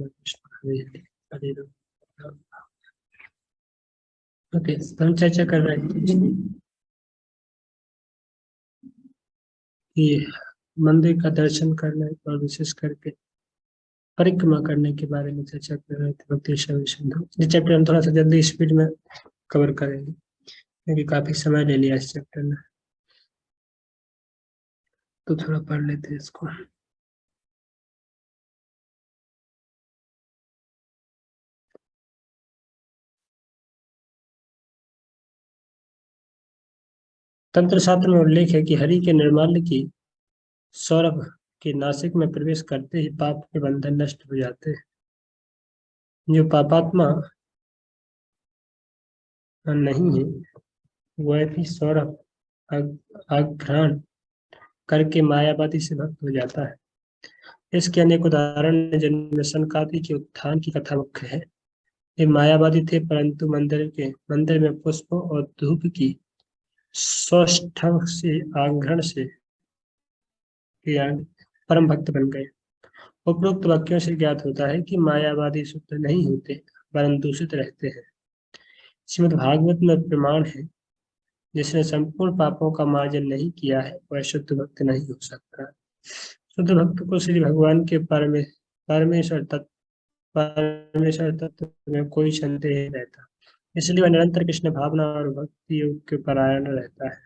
Krishna Krishna Hare Hare Hare Ram. Okay, हम चर्चा कर रहे थे कि मंदिर का दर्शन करने और विशेष करके परिक्रमा करने के बारे में चर्चा कर रहे थे भक्ति विषय सिंधु। ये चैप्टर हम थोड़ा सा जल्दी स्पीड में कवर करेंगे क्योंकि काफी समय ले लिया इस चैप्टर ने, तो थोड़ा पढ़ लेते हैं इसको। तंत्र शास्त्र में उल्लेख है कि हरि के निर्माल्य की सौरभ के नासिक में प्रवेश करते ही पाप के बंधन नष्ट हो जाते हैं। जो पापात्मा नहीं है वह भी सौरभ आघ्राण करके मायावादी से भक्त हो जाता है। इसके अनेक उदाहरण हैं, जिनमें सनकादि के उत्थान की कथा मुख्य है। ये मायावादी थे, परंतु मंदिर में पुष्पों और धूप की सौष्ठव से आघ्राण से परम भक्त बन गए। उपरोक्त वाक्यों से ज्ञात होता है कि मायावादी शुद्ध नहीं होते परंतु दूषित रहते हैं। श्रीमद् भागवत में प्रमाण है, जिसने संपूर्ण पापों का मार्जन नहीं किया है वह शुद्ध भक्त नहीं हो सकता। शुद्ध भक्त को श्री भगवान के परमेश्वर तत्व में कोई संदेह नहीं रहता, इसलिए वह निरंतर कृष्ण भावना और भक्ति योग के परायण रहता है।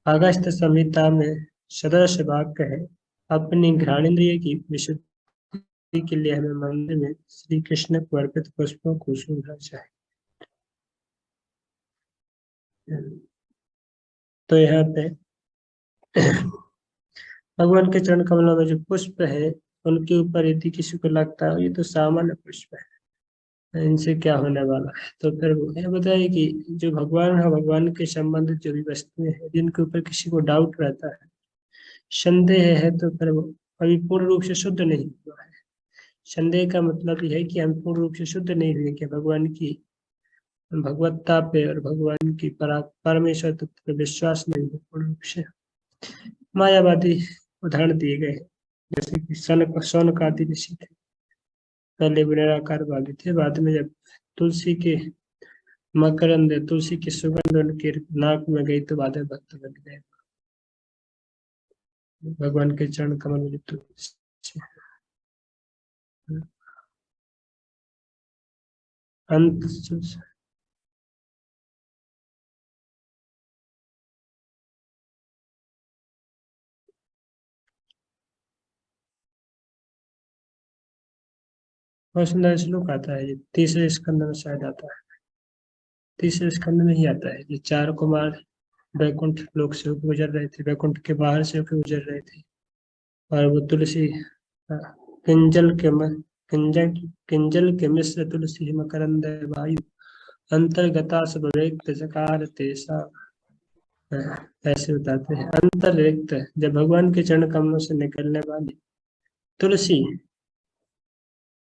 अगस्त्य संहिता में सदृश वाक्य है, अपनी घ्राणेन्द्रिय की विशुद्धि के लिए हमें मंदिर में श्री कृष्ण को अर्पित पुष्पों को सूंघना चाहिए। तो यहाँ पे भगवान के चरण कमलों में जो पुष्प है उनके ऊपर यदि किसी को लगता है ये तो सामान्य पुष्प है, इनसे क्या होने वाला है, तो फिर वो यह बताइए कि जो भगवान है, भगवान के संबंधित जो भी वस्तुएं हैं जिनके ऊपर किसी को डाउट रहता है, संदेह है, तो फिर वो अभी पूर्ण रूप से शुद्ध नहीं हुआ है। संदेह का मतलब यह है कि हम पूर्ण रूप से शुद्ध नहीं हुए, कि भगवान की भगवत्ता पे और भगवान की परमेश्वर तत्व पे विश्वास नहीं है पूर्ण रूप से। मायावादी उदाहरण दिए गए हैं, जैसे कि शौनक आदि ऋषि थे। पहले वो निराकारवादी थे, बाद में जब तुलसी की सुगंध उनके नाक में गई तो बाद में भक्त बन गए। भगवान के चरण कमल में तुलसी अंत बहुत सुंदर श्लोक आता है, ये तीसरे स्कंद में शायद आता है, तीसरे स्कंद में ही आता है। ये चार कुमार वैकुंठ लोक से होकर गुजर रहे थे, वैकुंठ के बाहर से होकर गुजर रहे थे, और वो तुलसी किंजल के किंजल किंजल के मिश्र तुलसी मकरंद वायु अंतर्गता सब रिक्त जकार तेसा। ऐसे बताते हैं, अंतर रिक्त जब भगवान के चरण कमलों से निकलने वाली तुलसी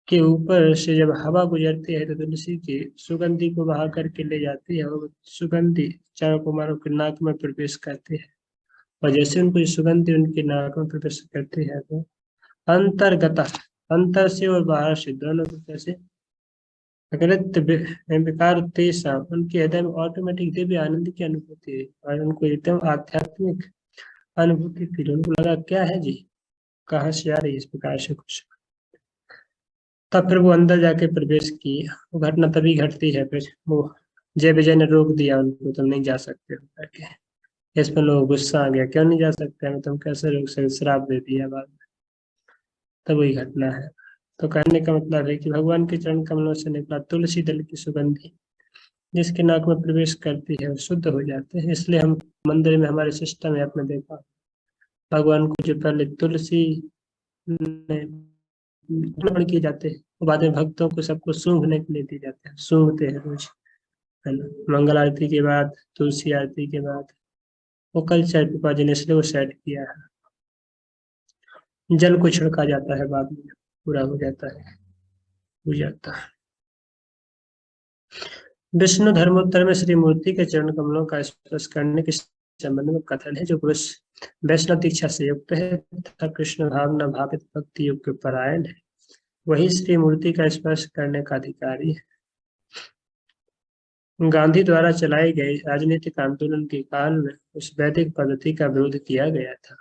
के ऊपर से जब हवा गुजरती है तो तुलसी की सुगंधि को बहा करके ले जाती है, और सुगंधि चारों कुमारों के नाक में प्रवेश करती है, और जैसे उनको सुगंधि उनकी नाक में प्रवेश करती है तो अंतर्गता, अंतर से और बाहर से दोनों को कैसे विकार तेसा, उनके हृदय में ऑटोमेटिक दिव्य आनंद की अनुभूति है, और उनको एकदम आध्यात्मिक अनुभूति फील, उनको लगा क्या है जी, कहाँ से आ रही है इस प्रकार से कुछ। तब फिर वो अंदर जाके प्रवेश किया। वो घटना तभी घटती है, फिर वो जय विजय ने रोक दिया उनको, तुम नहीं जा सकते हो करके। इस पर लोग गुस्सा आ गया, क्यों नहीं जा सकते हैं, तुम कैसे रोक सकते, श्राप दे दिया बाद में। तब वही घटना है। तो कहने का मतलब है कि भगवान के चरण कमलों से निकला तुलसी दल की सुगंधि जिसके नाक में प्रवेश करती है शुद्ध हो जाते हैं। इसलिए हम मंदिर में हमारे सिस्टम है, आपने देखा, भगवान को जो पहले तुलसी अर्पण किए जाते हैं, और बाद में भक्तों को सबको सूंघने के लिए दिए जाते हैं, सूंघते हैं रोज, है ना। मंगल आरती के बाद, तुलसी आरती के बाद, वो कल्चर पिपा जी ने इसलिए वो सेट किया है। जल को छिड़का जाता है, बाद में पूरा हो जाता है, हो जाता है। विष्णु धर्मोत्तर में श्री मूर्ति के चरण कमलों का स्पर्श करने के संबंध में कथन है, जो पुरुष वैष्णव दीक्षा से युक्त है तथा कृष्ण भावना भावित भक्ति योग के परायण है, वही श्री मूर्ति का स्पर्श करने का अधिकारी है। गांधी द्वारा चलाए गए राजनीतिक आंदोलन के काल में उस वैदिक पद्धति का विरोध किया गया था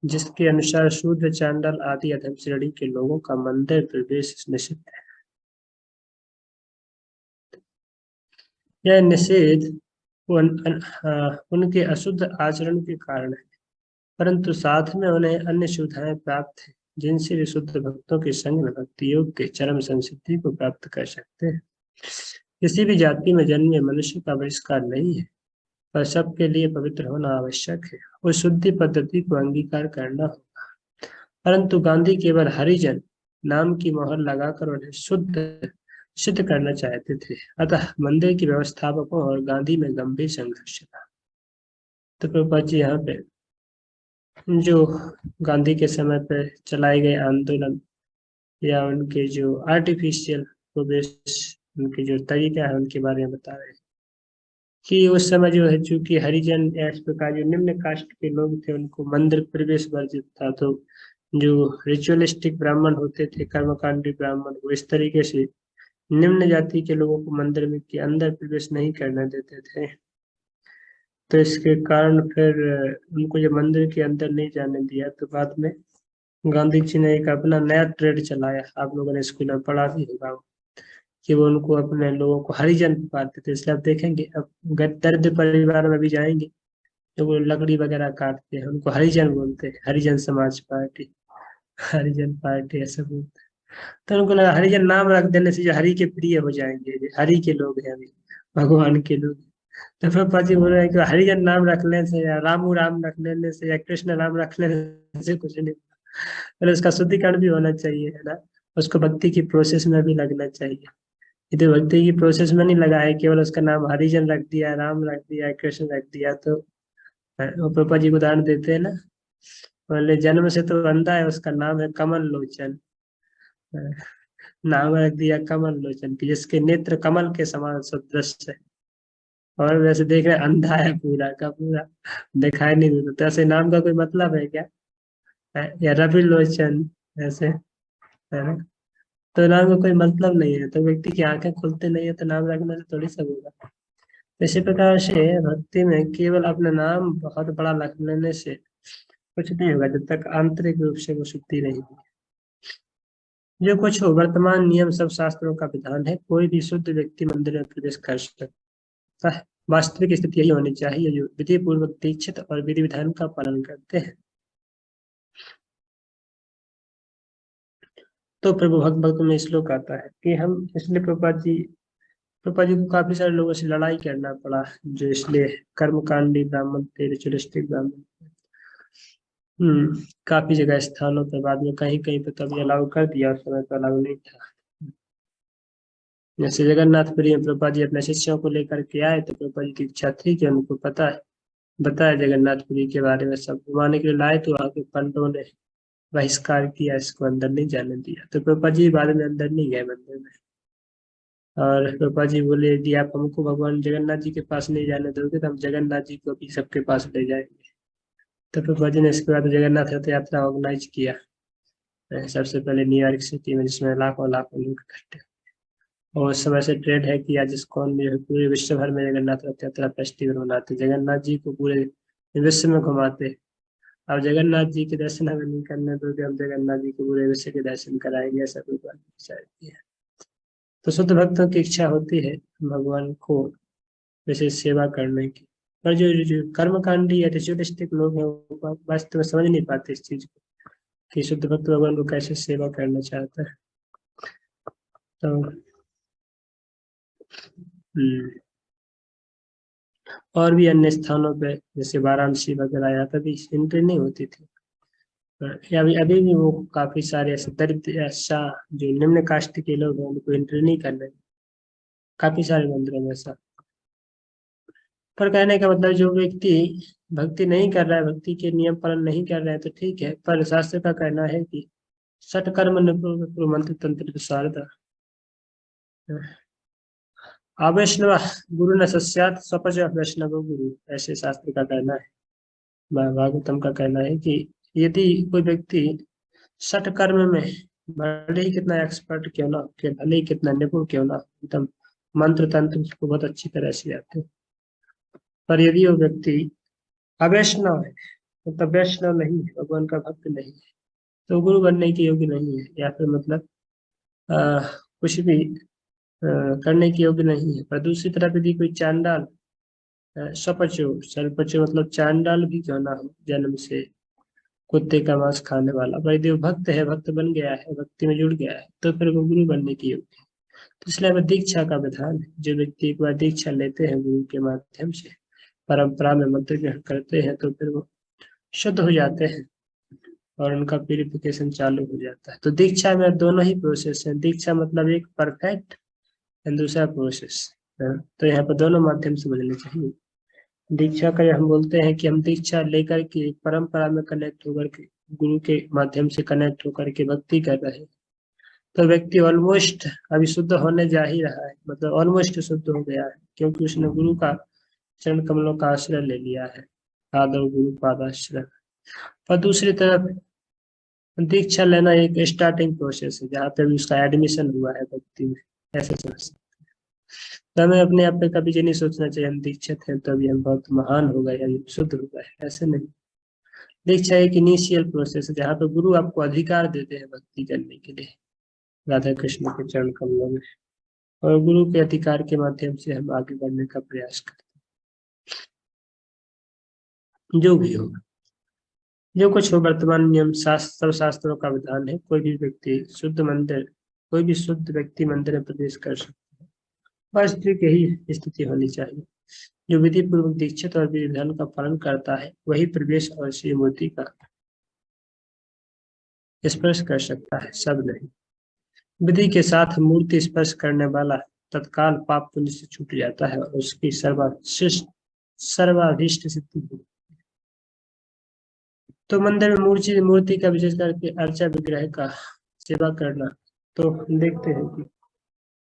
जिसके अनुसार शूद्र, चांडाल आदि अधम श्रेणी के लोगों का मंदिर प्रवेश निषिद्ध है। यह निषेध उनके अशुद्ध आचरण के कारण है, परंतु साथ में उन्हें अन्य सुविधाएं प्राप्त है जिनसे वे शुद्ध भक्तों के संग में भक्ति योग के चरम संसिद्धि को प्राप्त कर सकते हैं। किसी भी जाति में जन्मे मनुष्य का बहिष्कार नहीं है, पर सबके लिए पवित्र होना आवश्यक है। उस शुद्धि पद्धति को अंगीकार करना होगा, परंतु गांधी केवल हरिजन नाम की मोहर लगाकर उन्हें शुद्ध सिद्ध करना चाहते थे। अतः मंदिर के व्यवस्थापकों और गांधी में गंभीर संघर्ष था। तो प्रभुपाद जी यहाँ पे जो गांधी के समय पे चलाए गए आंदोलन या उनके जो आर्टिफिशियल प्रवेश, उनके जो तरीका है उनके बारे में बता रहे हैं कि उस समय जो है चूंकि हरिजन या इस प्रकार जो निम्न कास्ट के लोग थे उनको मंदिर प्रवेश वर्जित था, तो जो रिचुअलिस्टिक ब्राह्मण होते थे, कर्मकांडी ब्राह्मण, वो इस तरीके से निम्न जाति के लोगों को मंदिर में के अंदर प्रवेश नहीं करने देते थे। तो इसके कारण फिर उनको जब मंदिर के अंदर नहीं जाने दिया तो बाद में गांधी जी ने एक अपना नया ट्रेड चलाया। आप लोगों ने स्कूल में पढ़ा भी होगा कि वो उनको अपने लोगों को हरिजन पुकारते थे। इसलिए आप देखेंगे अब दरिद्र परिवार में भी जाएंगे तो वो लकड़ी वगैरह काटते हैं, उनको हरिजन बोलते हैं, हरिजन समाज पार्टी, हरिजन पार्टी ऐसा बोलते हैं। तो उनको लगा हरिजन नाम रख देने से जो हरि के प्रिय हो जाएंगे, जो हरि के लोग हैं, अभी भगवान के लोग। तो फिर पाजी बोल रहे हैं कि हरिजन नाम रख लेने से या रामू राम रख लेने से या कृष्ण नाम रख लेने से कुछ नहीं, पहले उसका शुद्धिकरण भी होना चाहिए, है ना। उसको भक्ति की प्रोसेस में भी लगना चाहिए। ये तो भक्ति की प्रोसेस में नहीं लगा है, केवल उसका नाम हरिजन रख दिया, राम रख दिया, कृष्ण रख दिया। तो वो पापा जी को उदाहरण देते हैं ना, बोले जन्म से तो अंधा है, उसका नाम है कमल लोचन। नाम रख दिया कमल लोचन की, जिसके नेत्र कमल के समान सदृश है, और वैसे देख रहे अंधा है पूरा का पूरा, दिखाई नहीं देता। तो ऐसे नाम का कोई मतलब है क्या? या रवि लोचन ऐसे, है ना। तो नाम का कोई मतलब नहीं है। तो व्यक्ति की आंखें खुलते नहीं है तो नाम रखने से थोड़ी सब होगा। इसी प्रकार से भक्ति में केवल अपना नाम बहुत बड़ा रख लेने से कुछ नहीं होगा जब तक आंतरिक रूप से वो शुद्धि नहीं होगी। जो कुछ हो, वर्तमान नियम सब शास्त्रों का विधान है। कोई भी शुद्ध व्यक्ति मंदिर में प्रवेश कर सकता है। वास्तविक स्थिति यही होनी चाहिए जो विधि पूर्वक दीक्षित और विधि विधान का पालन करते हैं। तो प्रभु भक्त भक्त में श्लोक आता है कि हम इसलिए प्रभुपाद जी को काफी सारे लोगों से लड़ाई करना पड़ा, जो इसलिए कर्मकांडी ब्राह्मण थे, रिचुअलिस्टिक ब्राह्मण। काफी जगह स्थानों पर बाद में कहीं कहीं पे तो अभी अलाउ कर दिया, उस समय तो अलाउ नहीं था। जैसे जगन्नाथपुरी में प्रभुपाद जी अपने शिष्यों को लेकर के आए तो प्रभुपाद जी की इच्छा थी कि उनको पता है, बताया जगन्नाथपुरी के बारे में, सब घुमाने के लिए लाए तो वहां के पंडितों ने बहिष्कार किया, इसको अंदर नहीं जाने दिया। तो प्रभुपाद जी बाद में अंदर नहीं गए मंदिर में। और प्रभुपाद जी बोले यदि आप हमको भगवान जगन्नाथ जी के पास नहीं जाने दोगे तो हम जगन्नाथ जी को भी सबके पास ले जाएंगे। तो प्रभुपाद जी ने इसके बाद जगन्नाथ रथ यात्रा ऑर्गेनाइज किया सबसे पहले न्यूयॉर्क सिटी में, जिसमें लाखों लाखों लोग इकट्ठे। और उस समय से ट्रेंड है कि आज इस्कॉन में पूरे विश्व भर में जगन्नाथ रथ यात्रा फेस्टिवल मनाते, जगन्नाथ जी को पूरे विश्व में घुमाते। अब जगन्नाथ जी के दर्शन हमें नहीं करने दोगे, हम जगन्नाथ जी को पूरे विश्व के दर्शन कराएंगे, ऐसा कोई बात नहीं है। तो शुद्ध भक्तों की इच्छा होती है भगवान को विशेष सेवा करने की, पर जो कर्मकांडी या रिचुअलिस्टिक लोग हैं वो वास्तव में समझ नहीं पाते इस चीज को कि शुद्ध भक्त भगवान को कैसे सेवा करना चाहता है। तो और भी अन्य स्थानों पे जैसे वाराणसी वगैरह यहाँ पे भी एंट्री नहीं होती थी। या अभी अभी भी वो काफी सारे ऐसे दरिद्र ऐसा जो निम्न कास्ट के लोग हैं उनको एंट्री नहीं करने, काफी सारे मंदिरों में ऐसा। पर कहने का मतलब जो व्यक्ति भक्ति नहीं कर रहा है, भक्ति के नियम पालन नहीं कर रहे हैं तो ठीक है, पर शास्त्र का कहना है कि सटकर्म मंत्र तंत्र शारदा अवैष्णव गुरु न सस्यात स्वपच वैष्णव गुरु, ऐसे शास्त्र का कहना है। भागवतम का कहना है कि यदि कोई व्यक्ति सटकर्म में भले ही कितना एक्सपर्ट क्यों ना हो, भले ही कितना निपुण क्यों ना हो, एकदम मंत्र तंत्र उसको बहुत अच्छी तरह से आते हैं, पर यदि वो व्यक्ति अवैष्णव है, मतलब वैष्णव नहीं है, भगवान का भक्त नहीं है, तो गुरु बनने के योग्य नहीं है, या फिर मतलब कुछ भी करने के योग्य नहीं है। पर दूसरी तरफ यदि कोई चांडाल, सपचो सर्पचो मतलब चांडाल भी क्यों ना हो, जन्म से कुत्ते का मांस खाने वाला, पर यदि वो भक्त है, भक्त बन गया है, भक्ति में जुड़ गया है, तो फिर वो गुरु बनने के योग्य है। तो इसलिए हमें दीक्षा का विधान है, जो व्यक्ति एक बार दीक्षा लेते हैं गुरु के माध्यम से, परंपरा में मंत्र ग्रहण करते हैं, तो फिर वो शुद्ध हो जाते हैं और उनका प्यूरिफिकेशन चालू हो जाता है। तो दीक्षा में दोनों ही प्रोसेस है, दीक्षा मतलब एक परफेक्ट एंड दूसरा प्रोसेस। तो यहाँ पर दोनों माध्यम से समझने चाहिए। दीक्षा का हम बोलते हैं कि हम दीक्षा लेकर के परंपरा में कनेक्ट होकर के, गुरु के माध्यम से कनेक्ट होकर के भक्ति कर रहे हैं, तो व्यक्ति ऑलमोस्ट अभी शुद्ध होने जा ही रहा है, मतलब ऑलमोस्ट शुद्ध हो गया है, क्योंकि उसने गुरु का चरण कमलों का आश्रय ले लिया है, आदर गुरु पादाश्रय। पर दूसरी तरफ दीक्षा लेना एक स्टार्टिंग प्रोसेस है, जहाँ पे भी उसका एडमिशन हुआ है भक्ति में, ऐसे समझ सकते हैं। तो हमें अपने आप पे कभी ये नहीं सोचना चाहिए हम दीक्षित हैं तो अभी हम बहुत महान हो गए या शुद्ध हो गए, ऐसे नहीं। दीक्षा एक इनिशियल प्रोसेस है, जहाँ पे गुरु आपको अधिकार देते हैं भक्ति करने के लिए, राधा कृष्ण के चरण कमलों में, और गुरु के अधिकार के माध्यम से हम आगे बढ़ने का प्रयास करते हैं। जो भी हो, जो कुछ हो, वर्तमान नियम शास्त्र, सब शास्त्रों का विधान है, कोई भी व्यक्ति शुद्ध मंदिर, कोई भी शुद्ध व्यक्ति मंदिर में प्रवेश कर सकता है, बस स्त्री की ही स्थिति होनी चाहिए। जो विधि पूर्वक दीक्षित और विधि विधान का पालन करता है वही प्रवेश और श्री मूर्ति का स्पर्श कर सकता है, सब नहीं। विधि के साथ मूर्ति स्पर्श करने वाला तत्काल पाप पुण्य से छूट जाता है और उसकी सर्वाशिष्ट सर्वाधिष्ट सिद्धि होती है। तो मंदिर में मूर्ति मूर्ति का विशेष करके अर्चा विग्रह का सेवा करना, तो हम देखते हैं कि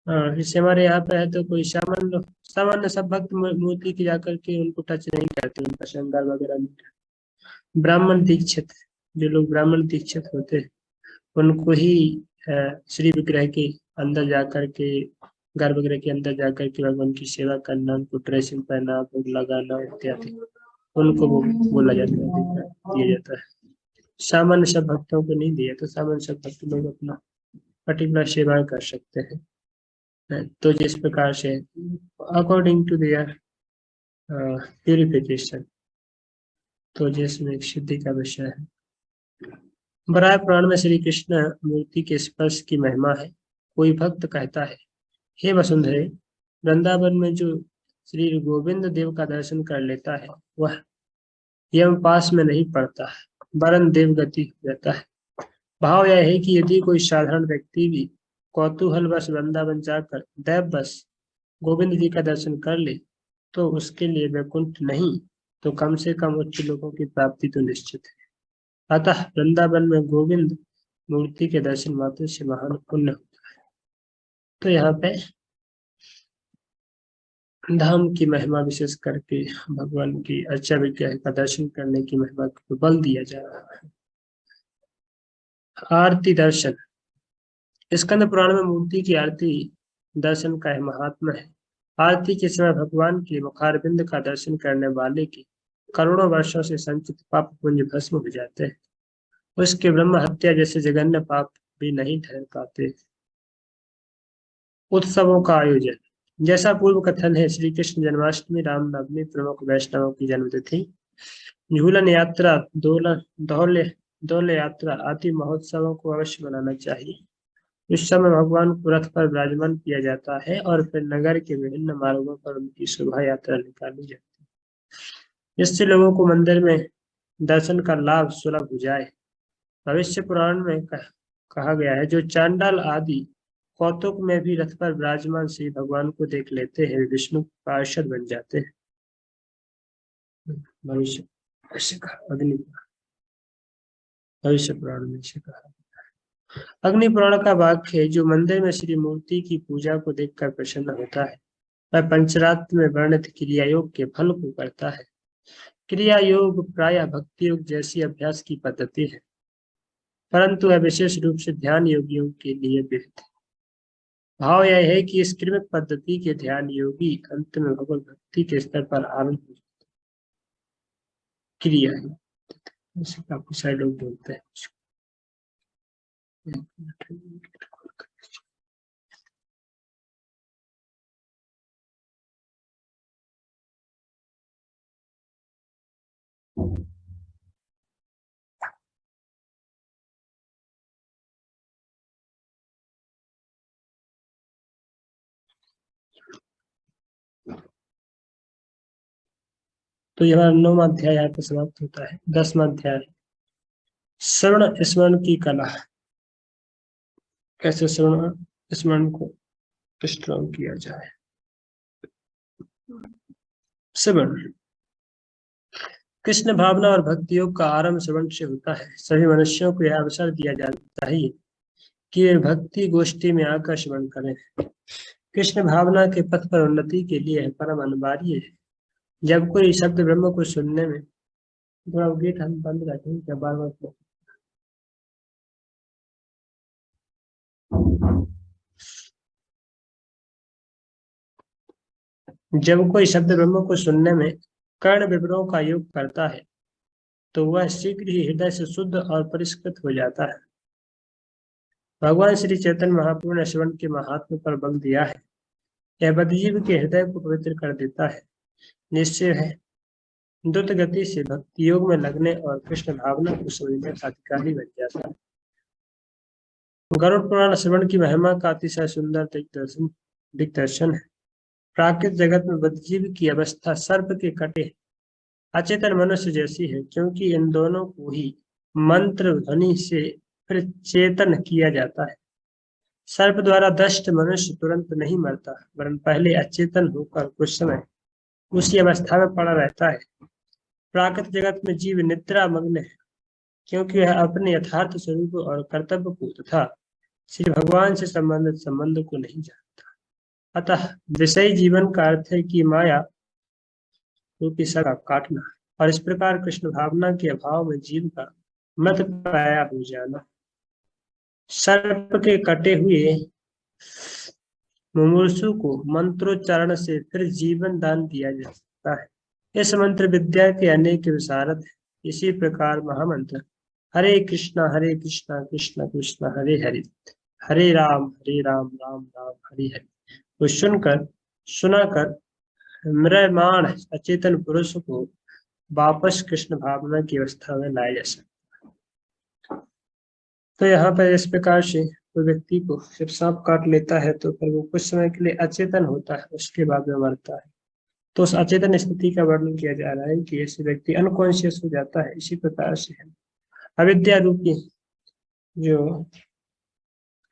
हाँ, जैसे हमारे यहाँ पे है, तो कोई सामान्य सामान्य सब भक्त मूर्ति की जाकर के उनको टच नहीं करते, उनका श्रृंगार वगैरह नहीं करते। ब्राह्मण दीक्षित, जो लोग ब्राह्मण दीक्षित होते हैं, उनको ही श्री विग्रह के अंदर जाकर के, गर्भगृह के अंदर जाकर के भगवान की सेवा करना, उनको ड्रेसिंग पहना, भोग लगाना इत्यादि, उनको वो बोला जाता है, दिया जाता है। सामान्य सब भक्तों को नहीं दिया, तो सामान्य सब भक्त लोग अपना पर्टिकुलर सेवा कर सकते हैं। तो जिस प्रकार से अकॉर्डिंग टू देयर प्यूरिफिकेशन, तो जिसमें एक सिद्धि का विषय है। बराह पुराण में श्री कृष्ण मूर्ति के स्पर्श की महिमा है। कोई भक्त कहता है, हे वसुंधरे, वृंदावन में जो श्री गोविंद देव का दर्शन कर लेता है वह यम पास में नहीं पड़ता है, वरन देवगति हो जाता है। भाव यह है कि यदि कोई साधारण व्यक्ति भी कौतूहल वश वृंदावन जाकर दैव बस गोविंद जी का दर्शन कर ले, तो उसके लिए वैकुंठ नहीं तो कम से कम उच्च लोगों की प्राप्ति तो निश्चित है। अतः वृंदावन में गोविंद मूर्ति के दर्शन मात्र से महान पुण्य होता है। तो यहाँ पे धाम की महिमा, विशेष करके भगवान की अर्चा विग्रह का दर्शन करने की महिमा को बल दिया जा रहा है। आरती दर्शन, स्कंद पुराण में मूर्ति की आरती दर्शन का महात्मा है। आरती के समय भगवान के मुखारबिंद का दर्शन करने वाले की करोड़ों वर्षों से संचित पाप पुंज भस्म हो जाते हैं, उसके ब्रह्म हत्या जैसे जघन्य पाप भी नहीं ठहर पाते। उत्सवों का आयोजन, जैसा पूर्व कथन है, श्री कृष्ण जन्माष्टमी, रामनवमी प्रमुख वैष्णवों की जन्मतिथि, झूलन यात्रा, दोलन दौल दौल यात्रा आदि महोत्सवों को अवश्य मनाना चाहिए। इस समय भगवान को रथ पर विराजमान किया जाता है और फिर नगर के विभिन्न मार्गों पर उनकी शोभा यात्रा निकाली जाती है, जिससे लोगों को मंदिर में दर्शन का लाभ सुलभ हो जाए। भविष्य पुराण में कहा गया है, जो चांडाल आदि कौतुक में भी रथ पर विराजमान श्री भगवान को देख लेते हैं, विष्णु पार्षद बन जाते हैं। भविष्य ऐसे कहा, अग्नि भविष्य पुराण में से कहा। अग्नि पुराण का वाक्य है, जो मंदिर में श्री मूर्ति की पूजा को देखकर प्रसन्न होता है वह पंचरात्र में वर्णित क्रिया योग के फल को करता है। क्रिया योग प्राय भक्ति योग जैसी अभ्यास की पद्धति है। परंतु वह विशेष रूप से ध्यान योगियों के लिए विहित है। भाव यह है कि इस क्रमिक पद्धति के ध्यान योगी अंत में भगवत भक्ति के स्तर पर आनंद हो जाते हैं। क्रिया है, ऐसे काफी सारे लोग बोलते हैं। तो यह हमारा 9वां अध्याय यहाँ पे समाप्त होता है। 10वां अध्याय श्रवण स्मरण की कला। कैसे श्रवण स्मरण को स्ट्रॉन्ग किया जाए। श्रवण कृष्ण भावना और भक्ति योग का आरंभ श्रवण से होता है। सभी मनुष्यों को यह अवसर दिया जाना चाहिए कि वे भक्ति गोष्ठी में आकर श्रवण करें। कृष्ण भावना के पथ पर उन्नति के लिए परम अनिवार्य है। जब कोई शब्द ब्रह्म को सुनने में, थोड़ा गेट हम बंद रखें क्या बार बार। जब कोई शब्द ब्रह्म को सुनने में कर्ण विवरों का योग करता है तो वह शीघ्र ही हृदय से शुद्ध और परिष्कृत हो जाता है। भगवान श्री चैतन्य महाप्रभु ने श्रवण के महात्म पर बल दिया है। यह बद्धजीव के हृदय को पवित्र कर देता है। निश्चय है द्रुत गति से भक्ति योग में लगने और कृष्ण भावना को समझने का अधिकारी बन जाता है। गरुड़ पुराण श्रवण की महिमा का अतिशय सुंदर दिग्दर्शन है। प्राकृतिक जगत में बद्धजीव की अवस्था सर्प के कटे अचेतन मनुष्य जैसी है, क्योंकि इन दोनों को ही मंत्र ध्वनि से प्रचेतन किया जाता है। सर्प द्वारा दष्ट मनुष्य तुरंत नहीं मरता, वरन पहले अचेतन होकर कुछ समय उसी अवस्था में पड़ा रहता है। प्राकृतिक जगत में जीव निद्रा मग्न है, क्योंकि वह अपने यथार्थ स्वरूप और कर्तव्य को तथा श्री भगवान से संबंधित संबंध को नहीं जानता। अतः विषयी जीवन का अर्थ है कि माया रूपी सगा काटना, और इस प्रकार कृष्ण भावना के अभाव में जीव का मृत पाया हो जाना। सर्प के कटे हुए मुमूर्षु को मंत्रोच्चारण से फिर जीवन दान दिया जा सकता है। इस मंत्र विद्या के अनेक विशारद है। इसी प्रकार महामंत्र हरे कृष्णा कृष्ण कृष्ण हरे हरे, हरे राम राम राम हरे हरे को सुनाकर म्रियमाण अचेतन पुरुष को वापस कृष्ण भावना की अवस्था में लाया जा सकता है। तो यहाँ पर इस प्रकार से कोई व्यक्ति को जब सांप काट लेता है तो फिर वो कुछ समय के लिए अचेतन होता है, उसके बाद में मरता है। तो उस अचेतन स्थिति का वर्णन किया जा रहा है कि ऐसे व्यक्ति अनकॉन्शियस हो जाता है। इसी प्रकार से है अविद्या रूपी जो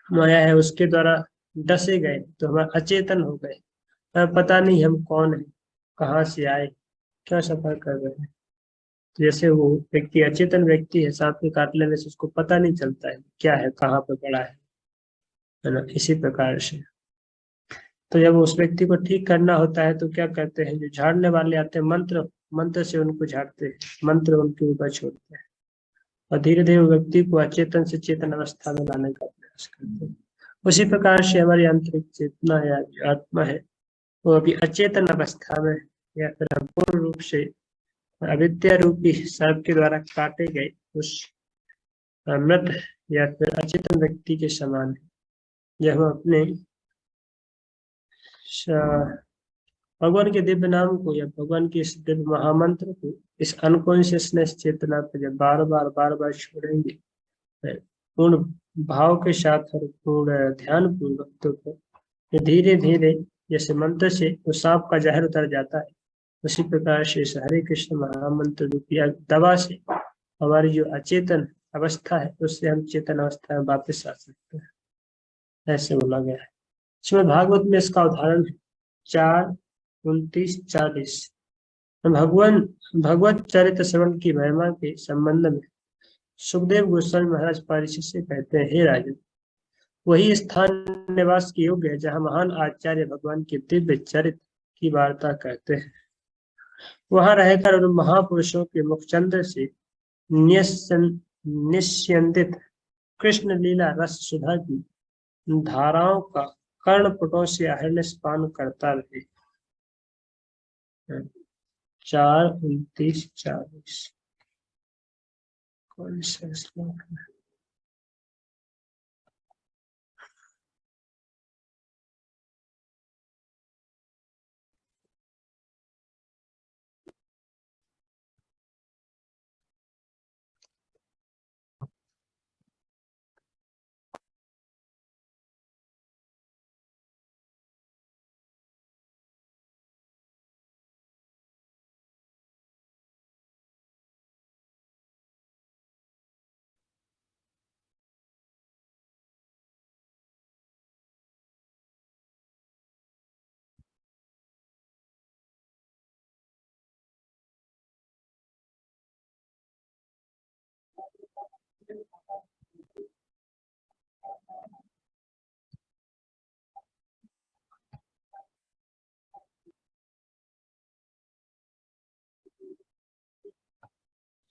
माया है उसके द्वारा डसे गए तो हम अचेतन हो गए। पता नहीं हम कौन है, कहाँ से आए, क्या सफर कर रहे हैं। जैसे वो व्यक्ति अचेतन व्यक्ति है, सांप के काट लेने से उसको पता नहीं चलता है क्या है, कहाँ पे पड़ा है ना। इसी प्रकार से तो जब उस व्यक्ति को ठीक करना होता है तो क्या करते हैं, जो झाड़ने वाले आते हैं मंत्र से उनको झाड़ते हैं, मंत्र उनके ऊपर छोड़ते हैं और धीरे धीरे व्यक्ति को अचेतन से चेतन अवस्था में लाने का प्रयास करते हैं। उसी प्रकार से हमारी आंतरिक चेतना या जो आत्मा है वो अभी अचेतन अवस्था में या फिर पूर्ण रूप से अविद्या रूपी सर्प के द्वारा काटे गए उस मृत या फिर अचेतन व्यक्ति के समान है। यह हम अपने भगवान के दिव्य नाम को या भगवान के इस दिव्य महामंत्र को इस अनकॉन्शियसनेस चेतना पर जब बार बार छोड़ेंगे पूर्ण भाव के साथ और पूर्ण ध्यान पूर्वक, तो धीरे धीरे जैसे मंत्र से वो सांप का जहर उतर जाता है, उसी प्रकार से हरे कृष्ण महामंत्र रूपी दवा से हमारी जो अचेतन अवस्था है उससे हम चेतन अवस्था में वापस आ सकते हैं, ऐसे बोला गया है। इसमें भागवत में इसका उदाहरण है 4:29-40। भगवत चरित्र श्रवण की महिमा के संबंध में सुखदेव गोस्वामी महाराज परीक्षित से कहते हैं, हे राजन, वही स्थान निवास के योग्य है जहाँ महान आचार्य भगवान के दिव्य चरित्र की वार्ता करते हैं। वहां रहकर उन महापुरुषों के मुखचंद्र से निस्यंदित कृष्ण लीला रस सुधा की धाराओं का कर्णपुटों से अहरनिश पान करता रहे। 4:29-40 कौन सा श्लोक है?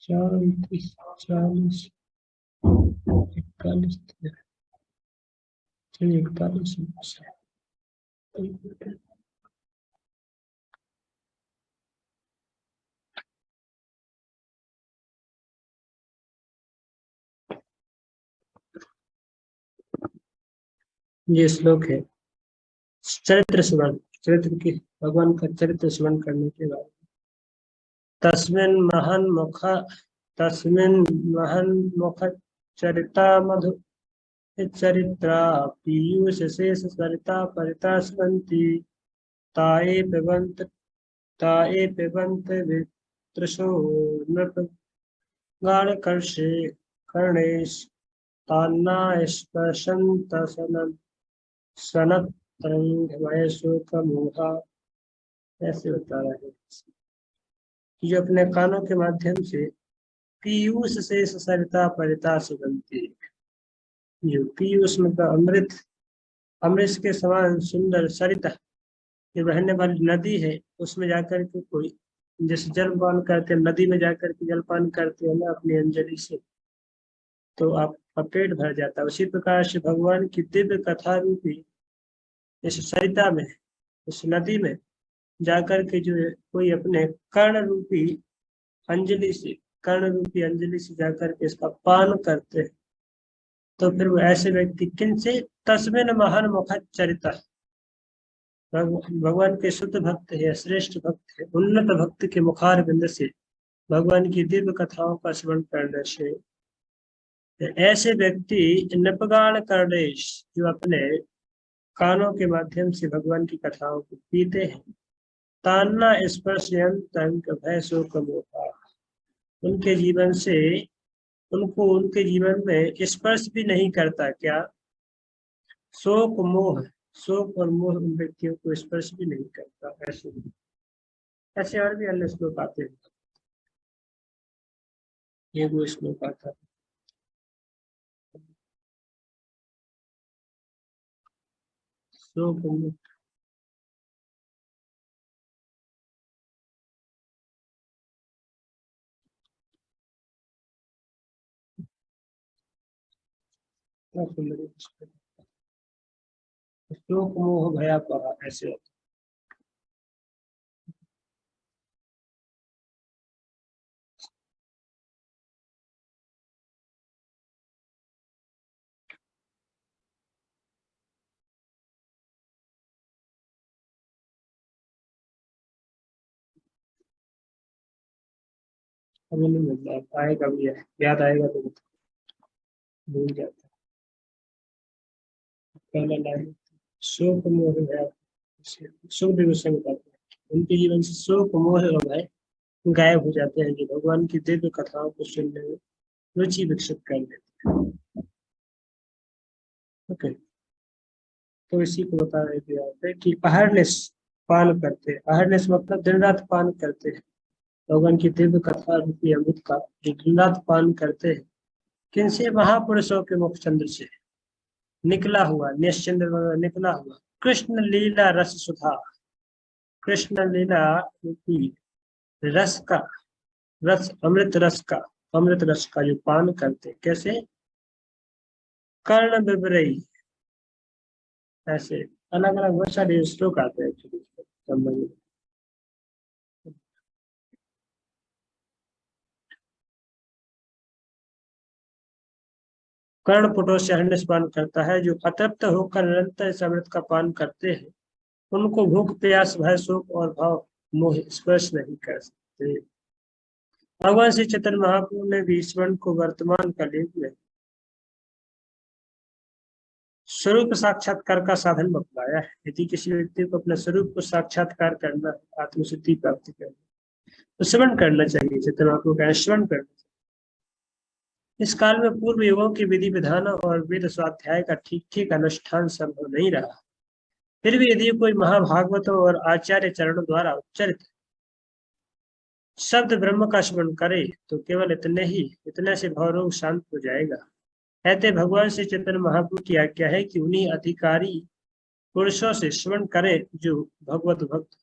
चार 40 41 41। ये श्लोक है चरित्र स्मरण, चरित्र की, भगवान का चरित्र स्मरण करने के बाद। तस्मिन् महन् मुख चरिता मधु चरित्रा पीयूष शेष सरिता परिता स्रवन्ति ताये पिबन्त वितृषो नृप गाढकर्षे कर्णेश तान्ना स्पशन्त सनत्तरङ्गमय शोकमोहा। ऐसे बता रहे हैं जो अपने कानों के माध्यम से पीयूष से सरिता परिता सुगंधि, जो पीयूष मतलब अमृत, अमृत के समान सुंदर सरिता ये बहने वाली नदी है, उसमें जाकर के कोई जैसे जलपान करते हैं, नदी में जाकर के जलपान करते हैं ना अपनी अंजलि से, तो आपका पेट भर जाता है। उसी प्रकार से भगवान की दिव्य कथा रूपी इस सरिता में, उस नदी में जाकर के जो है कोई अपने कर्ण रूपी अंजलि से, कर्ण रूपी अंजलि से जाकर के इसका पान करते हैं, तो फिर वो ऐसे व्यक्ति किनसे तस्मिन् महन् मुख चरिता, भगवान के शुद्ध भक्त है, श्रेष्ठ भक्त है, उन्नत भक्त के मुखार बिंद से भगवान की दिव्य कथाओं का श्रवण करने से ऐसे व्यक्ति नपगान कर्णेश जो अपने कानों के माध्यम से भगवान की कथाओं को पीते हैं, तान्ना स्पर्शयन्तं भय शोक मोहा, उनके जीवन से उनको उनके जीवन में स्पर्श भी नहीं करता क्या, शोक मोह, शोक और मोह उन व्यक्तियों को स्पर्श भी नहीं करता। ऐसे ऐसे और भी अन्य श्लोक आते हैं, ये वो श्लोक आता है। शोक मोह क्या सुंदर है। शोक मोह भया पहा, ऐसे होता है। अभी नहीं मिलता है, आएगा भी है, याद आएगा तो भूल जाता है। पहला लाइन शोक मोह भया, सुख दिवस से बताते हैं उनके जीवन से शोक मोह और भय गायब हो जाते हैं, जो भगवान की दिव्य कथाओं को सुनने में रुचि विकसित कर लेते हैं। ओके, तो इसी को बता रहे थे यहाँ पे कि अहरनिश पान करते हैं, अहरनिश मतलब दिन रात पान करते हैं भगवान की दिव्य कथा रूपी अमृत का, जो दिन रात पान करते हैं किनसे, महापुरुषों के मुख चंद्र से निकला हुआ, निश्चंद्र निकला हुआ कृष्ण लीला रस सुधा, कृष्ण लीला रूपी रस का, रस अमृत रस का, अमृत रस का जो पान करते कैसे, कर्ण बिबरई, ऐसे अलग अलग बहुत सारे श्लोक आते हैं एक्चुअली संबंध में। कर्ण पुटों से हंस पान करता है, जो अतृप्त होकर निरंतर इस अमृत का पान करते हैं, उनको भूख प्यास भय शोक और भाव मोह स्पर्श नहीं कर सकते। भगवान श्री चैतन्य महाप्रभु ने भी ईश्वर को वर्तमान कलयुग में स्वरूप साक्षात्कार का साधन बतलाया है। यदि किसी व्यक्ति को अपने स्वरूप को साक्षात्कार करना, आत्मसिद्धि प्राप्त करना, तो श्रवण करना चाहिए, चैतन्य महाप्रभु का श्रवण करना चाहिए। इस काल में पूर्व युगों की विधि विधानों और वेद स्वाध्याय का ठीक ठीक अनुष्ठान संभव नहीं रहा। फिर भी यदि कोई महाभागवतों और आचार्य चरणों द्वारा उच्चरित शब्द ब्रह्म का स्मरण करे, तो केवल इतने से भवरोग शांत हो जाएगा। कहते भगवान श्री चैतन्य महाप्रभु की आज्ञा है कि उन्हीं अधिकारी पुरुषों से श्रवण करें जो भगवत भक्त।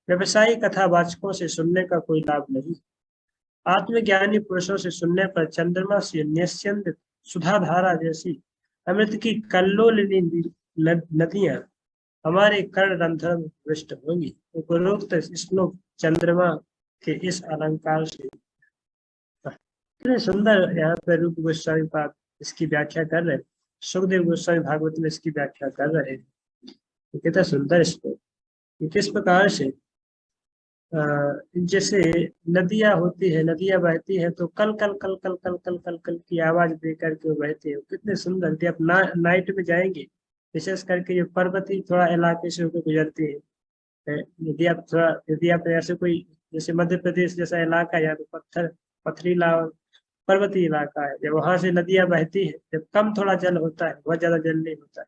व्यवसायी कथा वाचकों से सुनने का कोई लाभ नहीं। आत्मज्ञानी पुरुषों से सुनने पर चंद्रमा से निस्यंद सुधाधारा जैसी अमृत की कल्लोलिनी नदियां हमारे कर्ण रंध्र में प्रविष्ट होंगी। उपरोक्त श्लोक चंद्रमा के इस अलंकार से कितने सुंदर यहाँ पे रूप गोस्वामी पाद इसकी व्याख्या कर रहे हैं। सुखदेव गोस्वामी भागवत में इसकी व्याख्या कर रहे हैं। तो कितना सुंदर श्लोक। किस प्रकार से जैसे नदियां होती है, नदियां बहती है तो कल कल कल कल कल कल कल कल की आवाज दे करके वो बहती है। कितने सुंदर। यदि आप नाइट में जाएंगे, विशेष करके जो पर्वतीय थोड़ा इलाके से होकर गुजरती है, यदि आप ऐसे कोई जैसे मध्य प्रदेश जैसा इलाका है यहाँ पे पथरीला और पर्वतीय इलाका है, जब वहां से नदियां बहती है, जब कम थोड़ा जल होता है, बहुत ज्यादा जल नहीं होता है,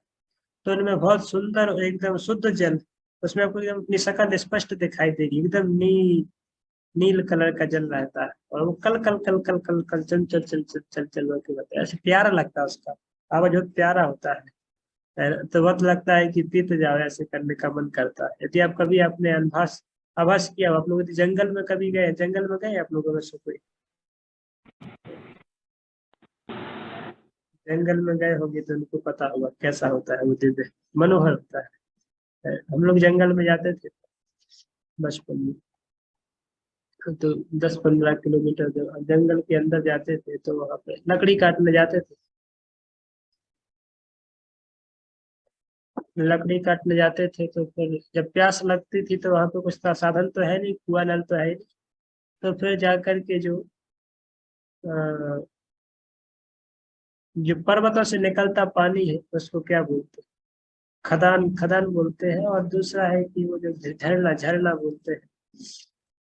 तो उनमें बहुत सुंदर और एकदम शुद्ध जल, उसमें आपको एकदम अपनी शकल स्पष्ट दिखाई देगी, एकदम नील कलर का जल रहता है, और वो कल कल कल कल कल कल चल चल चल चल चल चल के बताया। ऐसे प्यारा लगता है, उसका आवाज बहुत प्यारा होता है। तो बहुत लगता है कि पीते जाओ, ऐसे करने का मन करता है। यदि आप कभी आपने आभास किया, आप लोग जंगल में कभी गए, जंगल में गए आप लोगों में से कोई जंगल में गए होंगे तो उनको पता होगा कैसा होता है वो दिव्य मनोहर होता है। हम लोग जंगल में जाते थे बचपन में, तो 10-15 किलोमीटर जंगल के अंदर जाते थे, तो वहां पे लकड़ी काटने जाते थे। लकड़ी काटने जाते थे तो फिर जब प्यास लगती थी तो वहां पे कुछ था साधन तो है नहीं, कुआं नल तो है नहीं, तो फिर जाकर के जो पर्वतों से निकलता पानी है उसको क्या बोलते हैं, खदान खदान बोलते हैं, और दूसरा है कि वो जो झरना झरना बोलते हैं।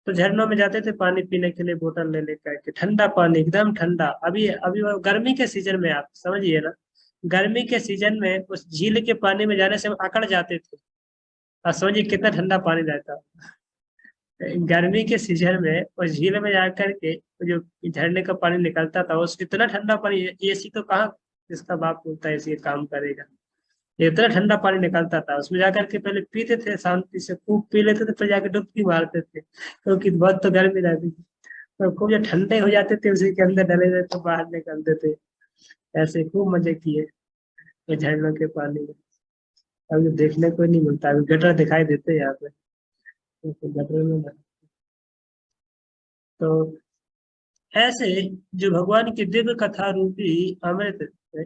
तो झरनों में जाते थे पानी पीने के लिए, बोतल ले लेकर के, ठंडा पानी एकदम ठंडा। अभी अभी वो गर्मी के सीजन में, आप समझिए ना, गर्मी के सीजन में उस झील के पानी में जाने से हम अकड़ जाते थे। और समझिए कितना ठंडा पानी रहता। गर्मी के सीजन में उस झील में जाकर के जो झरने का पानी निकलता था, उस इतना ठंडा पानी, एसी तो कहाँ इसका बाप बोलता है एसी काम करेगा। इतना ठंडा पानी निकलता था, उसमें जाकर के पहले पीते थे, शांति से खूब पी लेते थे, फिर जाके डुबकी मारते थे, क्योंकि बहुत तो गर्मी रहती थी। तो खूब जब ठंडे हो जाते थे उसी के अंदर डले रहते तो बाहर निकलते थे। ऐसे खूब मजे किए ये झरनों के पानी में। अभी देखने को ही नहीं मिलता, अभी गटर दिखाई देते हैं यहाँ पे, तो गटर में तो ऐसे जो भगवान की दिव्य कथा रूपी अमृत,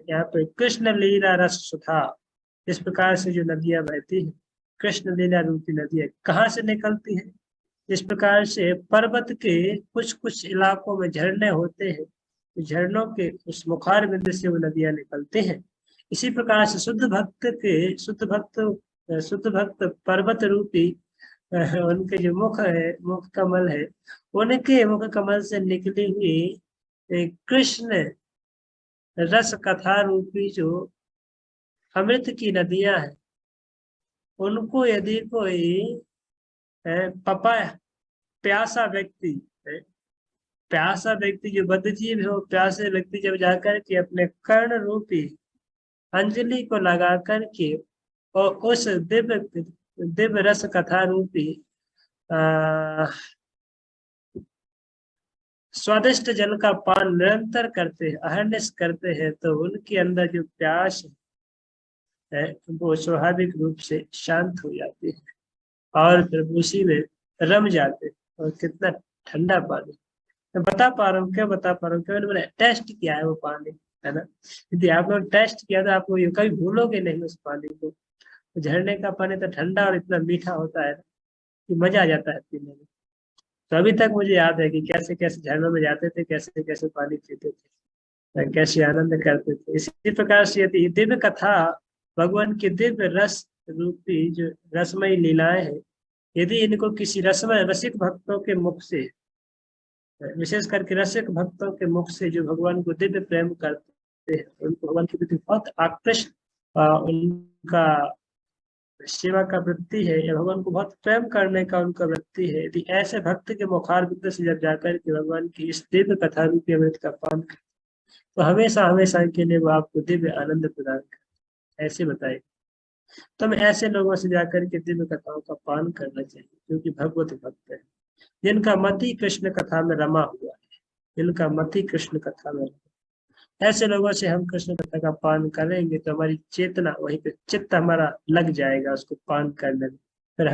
यहाँ पे कृष्ण लीला रस सुधा, इस प्रकार से जो नदियां बहती है, कृष्ण लीला रूपी नदियां कहाँ से निकलती है। इस प्रकार से पर्वत के कुछ कुछ इलाकों में झरने होते हैं, तो झरनों के उस मुखार बिंद से वो नदियां निकलते हैं। इसी प्रकार से शुद्ध भक्त पर्वत रूपी उनके जो मुख है, मुख कमल है, उनके मुख कमल से निकली हुई कृष्ण रस कथा रूपी जो अमृत की नदियां हैं, उनको यदि कोई पपा प्यासा व्यक्ति है, प्यासा व्यक्ति जो बद्धजीव हो, प्यासे व्यक्ति जब जाकर के अपने कर्ण रूपी अंजलि को लगा करके और उस दिव्य दिव्य रस कथा रूपी स्वादिष्ट जल का पान निरंतर करते हैं, अहर्निश करते हैं, तो उनके अंदर जो प्यास है वो स्वाभाविक रूप से शांत हो जाती है और फिर उसी में रम जाते हैं। और कितना ठंडा पानी, मैं बता पा रहा हूँ, क्या बता पा रहा हूँ, क्या मैंने टेस्ट किया है वो पानी, है ना। यदि आप लोग टेस्ट किया तो आप लोग ये कभी भूलोगे नहीं उस पानी को। झरने का पानी तो ठंडा और इतना मीठा होता है कि मजा आ जाता है पीने में। तो अभी तक मुझे याद है कि कैसे कैसे झरनों में जाते थे, कैसे कैसे पानी पीते थे, कैसे आनंद करते थे। इसी प्रकार से यदि दिव्य कथा, भगवान की दिव्य रस रूपी जो रसमयी लीलाएं हैं, यदि इनको किसी रसमय रसिक भक्तों के मुख से, विशेष करके रसिक भक्तों के मुख से जो भगवान को दिव्य प्रेम करते हैं, उनको भगवान के प्रति बहुत आकृष्ट उनका सेवा का वृत्ति है, या भगवान को बहुत प्रेम करने का उनका वृत्ति है, यदि ऐसे भक्त के मुखारविंद से जब जाकर के भगवान की इस दिव्य कथा रूपी अमृत का पान करें, तो हमेशा हमेशा के लिए वो आपको दिव्य आनंद प्रदान करे, ऐसे बताए। तो हमें ऐसे लोगों से जाकर के दिव्य कथाओं का पान करना चाहिए, क्योंकि भगवत भक्त है, जिनका मति कृष्ण कथा में रमा हुआ है, जिनका मति कृष्ण कथा में। ऐसे लोगों से हम कृष्ण कथा का पान करेंगे तो हमारी चेतना वहीं पे, चित्त हमारा लग जाएगा उसको पान करने में। फिर